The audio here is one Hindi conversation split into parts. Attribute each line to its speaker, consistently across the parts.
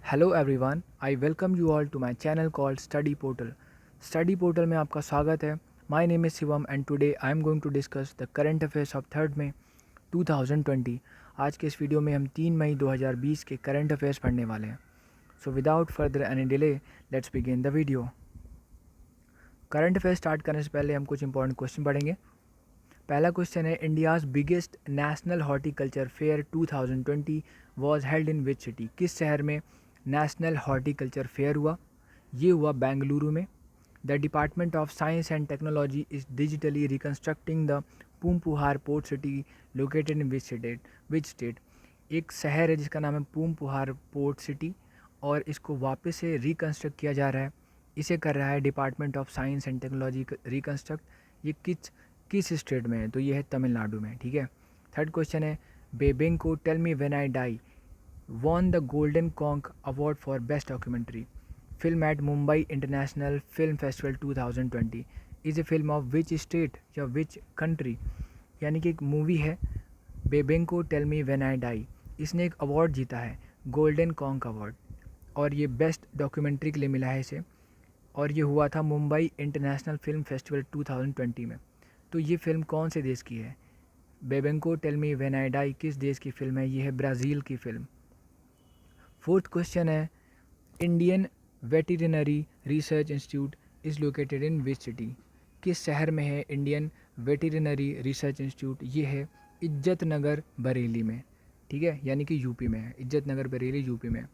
Speaker 1: Hello everyone, I welcome you all to my channel called study portal. Study portal में आपका स्वागत है। My name is Shivam and today I am going to discuss the current affairs of 3 May 2020। आज के इस वीडियो में हम 3 मई 2020 के करंट अफेयर्स पढ़ने वाले हैं। So without further any delay let's begin the video. Current affair start करने से पहले हम कुछ इंपॉर्टेंट क्वेश्चन पढ़ेंगे। पहला क्वेश्चन है, India's biggest national horticulture fair 2020 was held in which city. किस शहर में नेशनल हॉर्टिकल्चर फेयर हुआ? ये हुआ बेंगलुरु में। The department of science and technology is digitally reconstructing the Poompuhar port city located in which state. एक शहर है जिसका नाम है पूमपुहार पोर्ट सिटी और इसको वापस से रिकन्स्ट्रक्ट किया जा रहा है। इसे कर रहा है department of science and technology reconstruct. ये किस स्टेट में है? तो ये है तमिलनाडु में। ठीक है। थर्ड क्वेश्चन है, Babenco tell me when I die won the Golden Conch Award for Best Documentary Film at Mumbai International Film Festival 2020 is a film of which state या which country। यानी कि एक मूवी है Babenco tell me when I die, इसने एक अवार्ड जीता है गोल्डन कॉन्क अवार्ड और ये बेस्ट डॉक्यूमेंट्री के लिए मिला है इसे, और ये हुआ था मुंबई इंटरनेशनल फिल्म फेस्टिवल 2020 में। तो ये फिल्म कौन से देश की है? Babenco tell me when I die किस देश की फिल्म है? ये है ब्राज़ील की फिल्म। फोर्थ क्वेश्चन है, Indian veterinary research institute is located in which city. किस शहर में है इंडियन वेटरिनरी रिसर्च इंस्टीट्यूट? ये है इज्जत नगर बरेली में। ठीक है, यानी कि यूपी में है, इज्जत नगर बरेली यूपी में।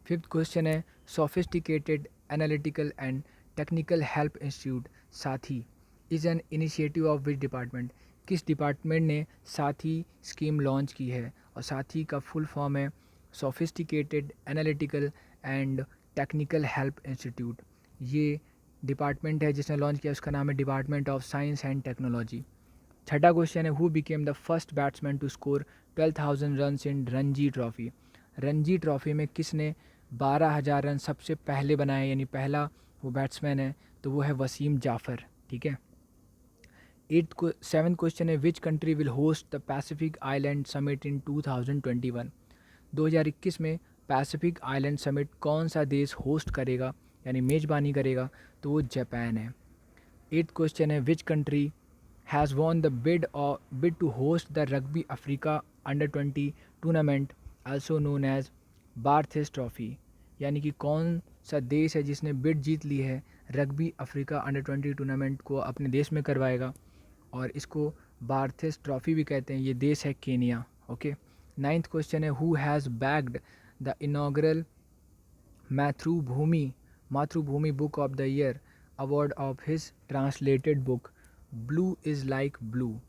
Speaker 1: फिफ्थ क्वेश्चन है, sophisticated analytical and technical help institute SATHI is an initiative of which department. किस डिपार्टमेंट ने साथी स्कीम लॉन्च की है? और साथी का फुल फॉर्म है sophisticated analytical and technical help institute. ये डिपार्टमेंट है जिसने लॉन्च किया, उसका नाम है department of science and technology. छठा क्वेश्चन है, who became the first batsman to score 12,000 run in Ranji trophy. Ranji trophy में किसने 12,000 रन सबसे पहले बनाए, यानी पहला वो बैट्समैन है, तो वो है वसीम जाफ़र। ठीक है। सेवन्थ क्वेश्चन है, which country will host the Pacific island summit in 2021। 2021 में पैसिफिक आइलैंड समिट कौन सा देश होस्ट करेगा, यानी मेज़बानी करेगा? तो वो जापान है। एट्थ क्वेश्चन है, which country has won the bid to host the rugby Africa under 20 tournament also known as Barthes trophy. यानी कि कौन सा देश है जिसने बिड जीत ली है रग्बी अफ्रीका अंडर 20 टूर्नामेंट को अपने देश में करवाएगा, और इसको बार्थेस ट्रॉफी भी कहते हैं। ये देश है केनिया। ओके। नाइन्थ क्वेश्चन है, who has bagged the inaugural Mathrubhumi book of the year award of his translated book blue is like blue.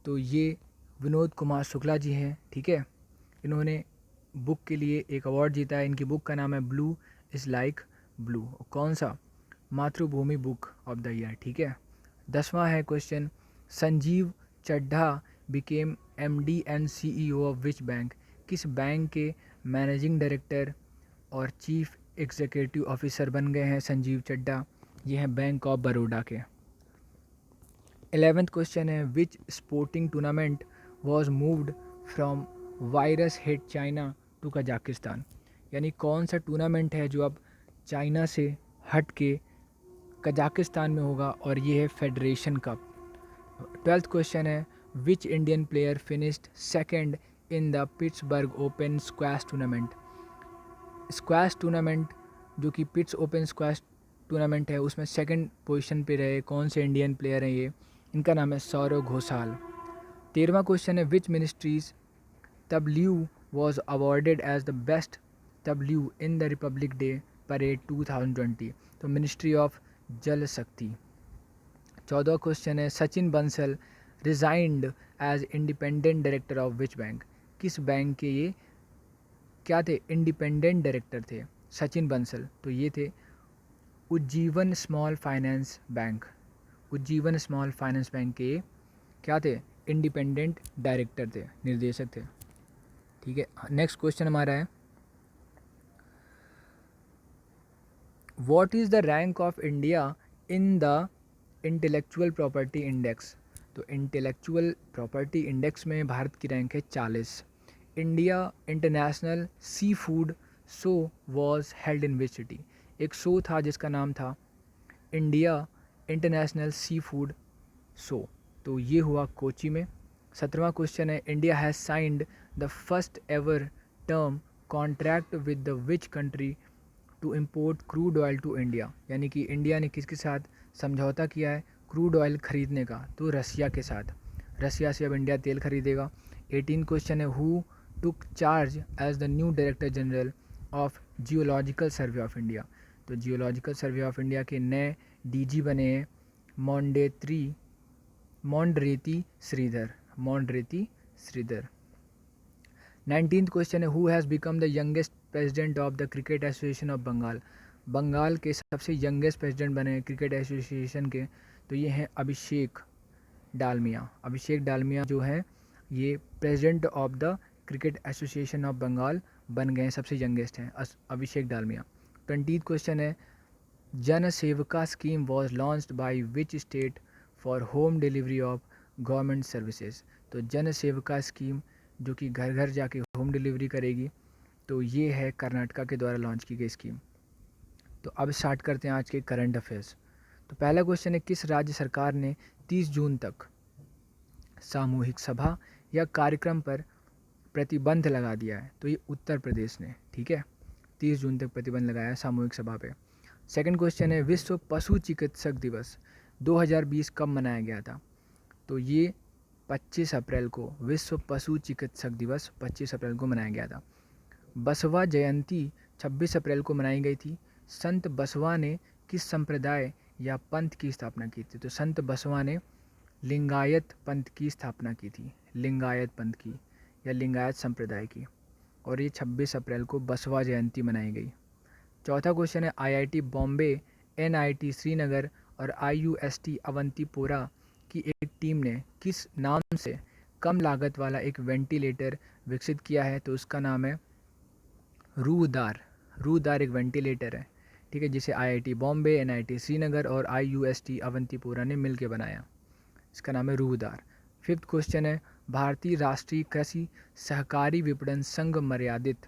Speaker 1: तो ये विनोद कुमार शुक्ला जी हैं। ठीक है, इन्होंने बुक के लिए एक अवार्ड जीता है। इनकी बुक का नाम है ब्लू इज़ लाइक ब्लू। कौन सा? मातृभूमि बुक ऑफ द ईयर। ठीक है। 10वां है question, Sanjiv Chadha became MD and CEO of which bank. किस बैंक के मैनेजिंग डायरेक्टर और चीफ एग्जीक्यूटिव ऑफिसर बन गए हैं संजीव चड्ढा? ये हैं बैंक ऑफ बड़ौदा के। 11th क्वेश्चन है, which sporting tournament was moved from virus hit China to Kazakhstan. यानी कौन सा टूर्नामेंट है जो अब चाइना से हट के कजाकिस्तान में होगा, और ये है फेडरेशन कप। 12th क्वेश्चन है, which Indian player finished second in the Pittsburgh open squash tournament. Squash tournament जो कि पिट्स ओपन स्क्वैश टूर्नामेंट है, उसमें सेकंड पोजीशन पे रहे कौन से इंडियन प्लेयर हैं? ये, इनका नाम है सौरव घोषाल। 13वां क्वेश्चन है, विच ministries W was awarded as the best W in the Republic Day Parade 2020। तो मिनिस्ट्री ऑफ जल शक्ति। 14वां क्वेश्चन है, Sachin Bansal resigned as independent director of which bank. किस बैंक के ये क्या थे? इंडिपेंडेंट डायरेक्टर थे सचिन बंसल। तो ये थे Ujjivan small finance bank. Ujjivan small finance bank के ये क्या थे? इंडिपेंडेंट डायरेक्टर थे, निर्देशक थे। ठीक है। नेक्स्ट क्वेश्चन हमारा है, what is the rank of India in the intellectual property index. तो इंटेलेक्चुअल प्रॉपर्टी इंडेक्स में भारत की रैंक है 40। India international sea food show was held in which city? एक शो था जिसका नाम था India international sea food show, तो ये हुआ कोची में। 17वां क्वेश्चन है, India has signed the first ever term contract with the which country to import crude oil to India? यानी कि इंडिया ने किसके साथ समझौता किया है क्रूड ऑयल खरीदने का? तो रसिया के साथ। रसिया से अब इंडिया तेल खरीदेगा। 18 क्वेश्चन है, who took charge as the new director general of geological survey of India? तो जियोलॉजिकल सर्वे ऑफ इंडिया के नए डीजी बने हैं मोंडरेती श्रीधर। 19th क्वेश्चन है, who has become the youngest president of the cricket association of Bengal? Bengal के सबसे यंगेस्ट प्रेसिडेंट बने हैं क्रिकेट एसोसिएशन के, तो ये हैं अभिषेक डालमिया जो हैं ये president of the cricket association of Bengal बन गए हैं, सबसे यंगेस्ट हैं अभिषेक डालमिया। 20th क्वेश्चन है, जन सेविका scheme was launched by which state for home delivery of government services? तो जन सेविका स्कीम जो कि घर घर जाके होम डिलीवरी करेगी, तो ये है कर्नाटका के द्वारा लॉन्च की गई स्कीम। तो अब स्टार्ट करते हैं आज के करंट अफेयर्स। तो पहला क्वेश्चन है, किस राज्य सरकार ने 30 जून तक सामूहिक सभा या कार्यक्रम पर प्रतिबंध लगा दिया है? तो ये उत्तर प्रदेश ने, ठीक है, 30 जून तक प्रतिबंध लगाया है सामूहिक सभा पे। सेकंड क्वेश्चन है, विश्व पशु चिकित्सक दिवस 2020 कब मनाया गया था? तो ये 25 अप्रैल को, विश्व पशु चिकित्सक दिवस 25 अप्रैल को मनाया गया था। बसवा जयंती 26 अप्रैल को मनाई गई थी। संत बसवा ने किस संप्रदाय या पंथ की स्थापना की थी? तो संत बसवा ने लिंगायत पंथ की स्थापना की थी, लिंगायत पंथ की या लिंगायत संप्रदाय की, और ये 26 अप्रैल को बसवा जयंती मनाई गई। चौथा क्वेश्चन है, आईआईटी बॉम्बे, एनआईटी श्रीनगर और आईयूएसटी अवंतीपोरा की एक टीम ने किस नाम से कम लागत वाला एक वेंटिलेटर विकसित किया है? तो उसका नाम है रूदार एक वेंटिलेटर है, ठीक है, जिसे आईआईटी बॉम्बे, एनआईटी श्रीनगर और आईयूएसटी अवंतीपोरा ने मिलकर बनाया। इसका नाम है रूदार। 5th क्वेश्चन है, भारतीय राष्ट्रीय कृषि सहकारी विपणन संघ मर्यादित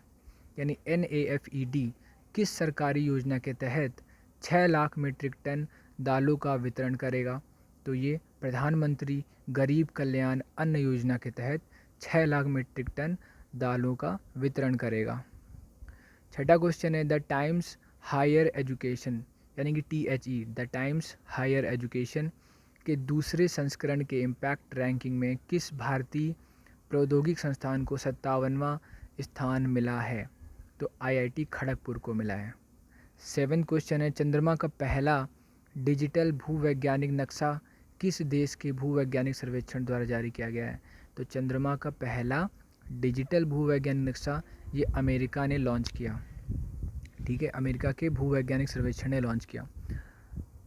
Speaker 1: यानी NAFED किस सरकारी योजना के तहत 6 लाख मीट्रिक टन दालों का वितरण करेगा? तो ये प्रधानमंत्री गरीब कल्याण अन्न योजना के तहत 6 लाख मीट्रिक टन दालों का वितरण करेगा। छठा क्वेश्चन है, द टाइम्स हायर एजुकेशन यानी कि THE the Times Higher Education के दूसरे संस्करण के इम्पैक्ट रैंकिंग में किस भारतीय प्रौद्योगिक संस्थान को 57वां स्थान मिला है? तो IIT खड़गपुर को मिला है। 7th क्वेश्चन है, चंद्रमा का पहला डिजिटल भूवैज्ञानिक नक्शा किस देश के भूवैज्ञानिक सर्वेक्षण द्वारा जारी किया गया है? तो चंद्रमा का पहला डिजिटल भूवैज्ञानिक नक्शा ये अमेरिका ने लॉन्च किया, ठीक है, अमेरिका के भूवैज्ञानिक सर्वेक्षण ने लॉन्च किया।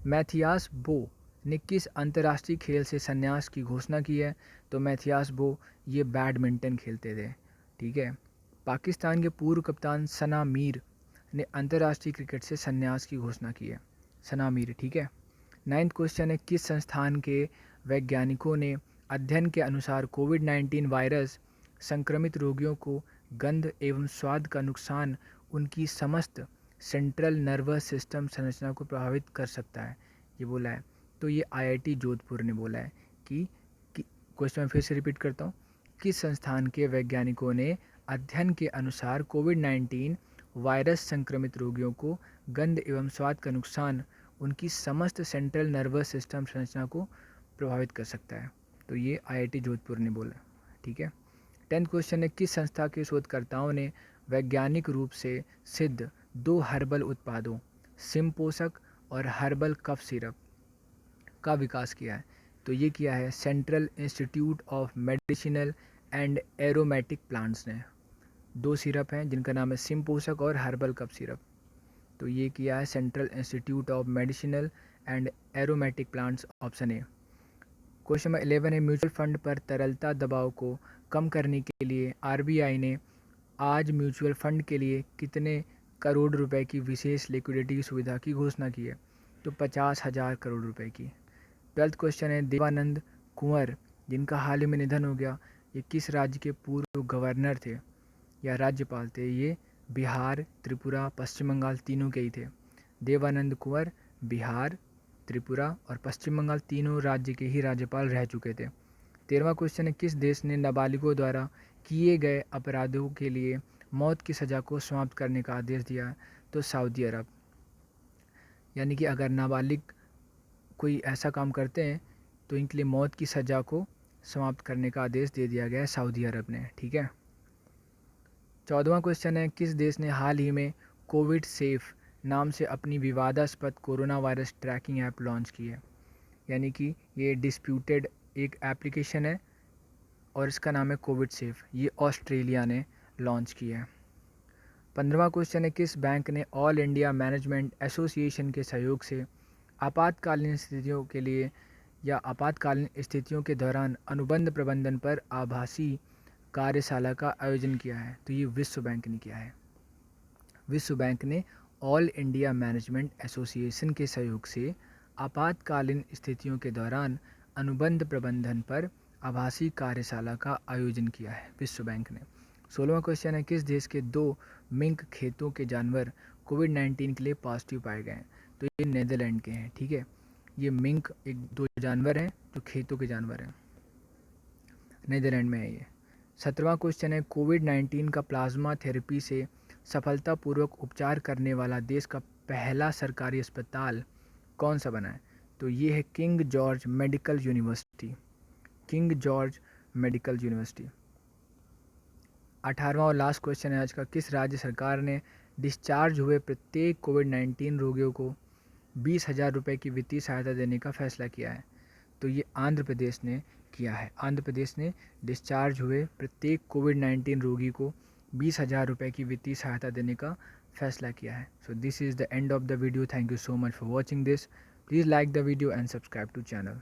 Speaker 1: मैथियास बो ने किस अंतर्राष्ट्रीय खेल से संन्यास की घोषणा की है? तो मैथियास बो ये बैडमिंटन खेलते थे, ठीक है। पाकिस्तान के पूर्व कप्तान सना मीर ने अंतर्राष्ट्रीय क्रिकेट से संन्यास की घोषणा की है, सना मीर, ठीक है। 9th क्वेश्चन है, किस संस्थान के वैज्ञानिकों ने अध्ययन के अनुसार कोविड-19 वायरस संक्रमित रोगियों को गंध एवं स्वाद का नुकसान उनकी समस्त सेंट्रल नर्वस सिस्टम संरचना को प्रभावित कर सकता है, ये बोला है? तो ये IIT जोधपुर ने बोला है कि क्वेश्चन मैं फिर से रिपीट करता हूँ, किस संस्थान के वैज्ञानिकों ने अध्ययन के अनुसार कोविड-19 वायरस संक्रमित रोगियों को गंध एवं स्वाद का नुकसान उनकी समस्त सेंट्रल नर्वस सिस्टम संरचना को प्रभावित कर सकता है? तो ये IIT जोधपुर ने बोला, ठीक है। 10th क्वेश्चन है, किस संस्था के शोधकर्ताओं ने वैज्ञानिक रूप से सिद्ध 2 हर्बल उत्पादों सिम्पोसक और हर्बल कफ सिरप का विकास किया है? तो ये किया है central institute of medicinal and aromatic plants ने। 2 सिरप हैं जिनका नाम है सिम्पोसक और हर्बल कफ सिरप, तो ये किया है central institute of medicinal and aromatic plants, option A. Question number 11 है, म्यूचुअल फंड पर तरलता दबाव को कम करने के लिए RBI ने आज म्यूचुअल फंड के लिए कितने करोड़ रुपए की विशेष लिक्विडिटी सुविधा की घोषणा की है? तो 50,000 करोड़ रुपए की। 12th क्वेश्चन है, देवानंद कुंवर जिनका हाल ही में निधन हो गया, ये किस राज्य के पूर्व गवर्नर थे या राज्यपाल थे? ये बिहार, त्रिपुरा, पश्चिम बंगाल तीनों के ही थे। देवानंद कुंवर बिहार, त्रिपुरा और पश्चिम बंगाल तीनों राज्य के ही राज्यपाल रह चुके थे। 13वां क्वेश्चन है, किस देश ने नाबालिगों द्वारा किए गए अपराधों के लिए मौत की सज़ा को समाप्त करने का आदेश दिया है? तो सऊदी अरब। यानी कि अगर नाबालिग कोई ऐसा काम करते हैं तो इनके लिए मौत की सज़ा को समाप्त करने का आदेश दे दिया गया है सऊदी अरब ने। ठीक है। 14वां क्वेश्चन है, किस देश ने हाल ही में कोविड सेफ नाम से अपनी विवादास्पद corona virus tracking app launch की है? यानी कि ये डिस्प्यूटेड एक एप्लीकेशन है और इसका नाम है कोविड सेफ। ये ऑस्ट्रेलिया ने लॉन्च किया है। 15वां क्वेश्चन है, किस बैंक ने ऑल इंडिया मैनेजमेंट एसोसिएशन के सहयोग से आपातकालीन स्थितियों के लिए या आपातकालीन स्थितियों के दौरान अनुबंध प्रबंधन पर आभासी कार्यशाला का आयोजन किया है? तो ये विश्व बैंक ने किया है। विश्व बैंक ने ऑल इंडिया मैनेजमेंट एसोसिएशन के सहयोग से आपातकालीन स्थितियों के दौरान अनुबंध प्रबंधन पर आभासी कार्यशाला का आयोजन किया है विश्व बैंक ने। 16वां क्वेश्चन है, किस देश के 2 मिंक खेतों के जानवर कोविड-19 के लिए पॉजिटिव पाए गए हैं? तो ये नीदरलैंड के हैं। ठीक है। ये मिंक एक 2 जानवर हैं जो खेतों के जानवर हैं, नीदरलैंड में है ये। 17वां क्वेश्चन है, कोविड-19 का प्लाज्मा थेरेपी से सफलतापूर्वक उपचार करने वाला देश का पहला सरकारी अस्पताल कौन सा बना है? तो ये है King George medical university. King George medical university. 18वां और लास्ट क्वेश्चन है आज का, किस राज्य सरकार ने डिस्चार्ज हुए प्रत्येक कोविड-19 रोगियों को 20,000 रुपये की वित्तीय सहायता देने का फैसला किया है? तो ये आंध्र प्रदेश ने किया है। आंध्र प्रदेश ने डिस्चार्ज हुए प्रत्येक कोविड-19 रोगी को 20,000 रुपये की वित्तीय सहायता देने का फैसला किया है। So this is the end of the video. Thank you so much for watching this. Please like the video and subscribe to channel.